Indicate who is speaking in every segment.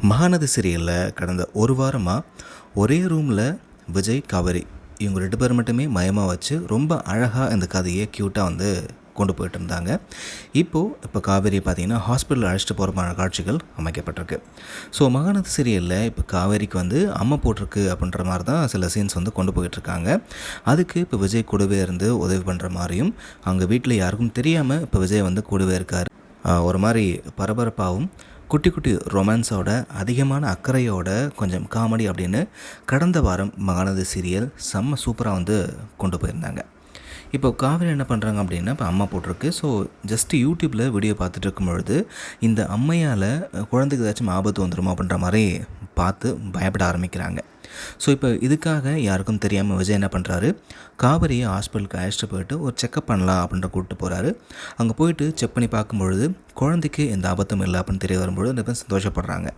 Speaker 1: மகாநதி சீரியலில் கடந்த ஒரு வாரமாக ஒரே ரூமில் விஜய் காவேரி இவங்க 2 பேர் மட்டுமே மயமாக வச்சு ரொம்ப அழகாக இந்த கதையை க்யூட்டாக கொண்டு போயிட்டு இருந்தாங்க. இப்போ காவேரி பார்த்திங்கன்னா ஹாஸ்பிட்டல் அழைச்சிட்டு போகிற காட்சிகள் அமைக்கப்பட்டிருக்கு. ஸோ மகாநதி சீரியலில் இப்போ காவேரிக்கு அம்மா போட்டிருக்கு அப்படின்ற மாதிரி தான் சில சீன்ஸ் கொண்டு போயிட்டுருக்காங்க. அதுக்கு இப்போ விஜய் கூடவே இருந்து உதவி பண்ணுற மாதிரியும் அவங்க வீட்டில் யாருக்கும் தெரியாமல் இப்போ விஜய் கூடவே இருக்கார். ஒரு மாதிரி பரபரப்பாகவும் குட்டி குட்டி ரொமான்ஸோட அதிகமான அக்கறையோட கொஞ்சம் காமெடி அப்படின்னு கடந்த வாரம் மகாநதி சீரியல் செம்ம சூப்பராக கொண்டு போயிருந்தாங்க. இப்போ காவேரி என்ன பண்ணுறாங்க அப்படின்னா இப்போ அம்மா போட்டிருக்கு. ஸோ ஜஸ்ட்டு யூடியூப்பில் வீடியோ பார்த்துட்டு இருக்கும் பொழுது இந்த அம்மையால் குழந்தைக்கு ஏதாச்சும் ஆபத்து வந்துடுமா அப்படின்ற மாதிரி பார்த்து பயப்பட ஆரம்பிக்கிறாங்க. ஸோ இப்போ இதுக்காக யாருக்கும் தெரியாமல் விஜய் என்ன பண்ணுறாரு, காவேரியை ஹாஸ்பிட்டலுக்கு அழைச்சிட்டு போயிட்டு ஒரு செக்கப் பண்ணலாம் அப்படின்ற கூப்பிட்டு போகிறாரு. அங்கே போயிட்டு செக் பண்ணி பார்க்கும்பொழுது குழந்தைக்கு எந்த ஆபத்தும் இல்லை அப்படின்னு தெரிய வரும்பொழுது 2 பேரும் சந்தோஷப்படுறாங்க.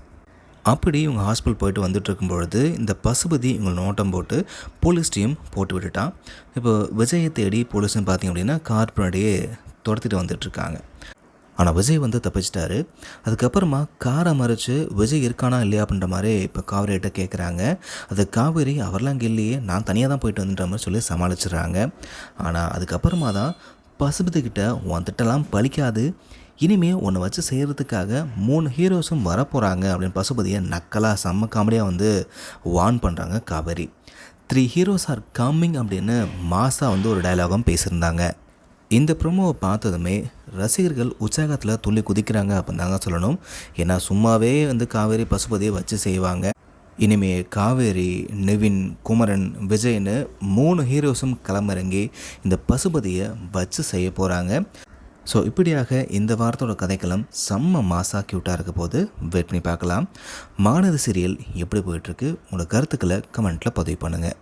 Speaker 1: அப்படி இவங்க ஹாஸ்பிட்டல் போயிட்டு வந்துட்டுருக்கும்பொழுது இந்த பசுபதி இவங்க நோட்டம் போட்டு போலீஸ்டையும் போட்டு விட்டுட்டான். இப்போ விஜயை தேடி போலீஸ்னு பார்த்திங்க அப்படின்னா கார் பின்னாடியே துரத்திட்டு வந்துட்டுருக்காங்க. ஆனால் விஜய் தப்பிச்சிட்டாரு. அதுக்கப்புறமா காரை மறைச்சு விஜய் இருக்கானா இல்லையா அப்படின்ற மாதிரி இப்போ காவேரிகிட்ட கேட்குறாங்க. அது காவேரி அவரெலாம் இங்கே இல்லையே, நான் தனியாக தான் போயிட்டு வந்துன்ற மாதிரி சொல்லி சமாளிச்சிடுறாங்க. ஆனால் அதுக்கப்புறமா தான் பசுபதிக்கிட்ட உன் திட்டெல்லாம் பலிக்காது, இனிமேல் உன்னை வச்சு செய்கிறதுக்காக 3 ஹீரோஸும் வரப்போகிறாங்க அப்படின்னு பசுபதியை நக்கலாக செம்ம காமெடியாக வார்ன் பண்ணுறாங்க காவேரி. 3 ஹீரோஸ் ஆர் கம்மிங் அப்படின்னு மாசாக ஒரு டயலாகும் பேசியிருந்தாங்க. இந்த ப்ரோமோவை பார்த்ததுமே ரசிகர்கள் உற்சாகத்தில் துள்ளி குதிக்கிறாங்க அப்படின்னு தாங்க சொல்லணும். ஏன்னா சும்மாவே காவேரி பசுபதியை வச்சு செய்வாங்க. இனிமேல் காவேரி, நிவின், குமரன், விஜய்னு 3 ஹீரோஸும் களமிறங்கி இந்த பசுபதியை வச்சு செய்ய போகிறாங்க. ஸோ இப்படியாக இந்த வாரத்தோட கதைக்களம் செம்ம மாசா க்யூட்டாக இருக்க போது வெயிட் பண்ணி பார்க்கலாம். மகாநதி சீரியல் எப்படி போயிட்டுருக்கு, உங்களோட கருத்துக்களை கமெண்ட்டில் பதிவு பண்ணுங்கள்.